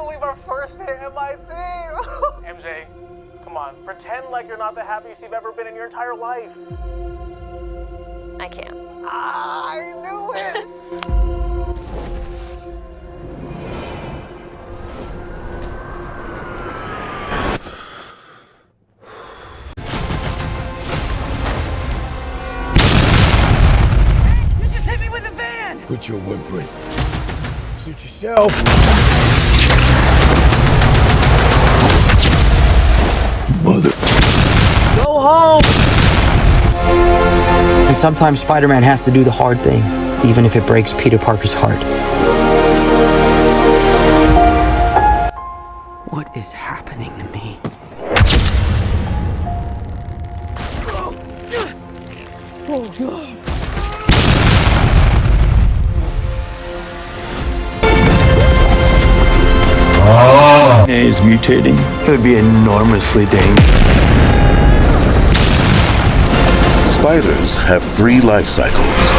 believe our first day at MIT. MJ, come on, pretend like you're not the happiest you've ever been in your entire life. I can't. I knew it! You just hit me with a van! Quit your whimpering. Suit yourself. Mother. Go home! And sometimes Spider-Man has to do the hard thing, even if it breaks Peter Parker's heart. What is happening to me? Oh, God. Is mutating. It would be enormously dangerous. Spiders have 3 life cycles.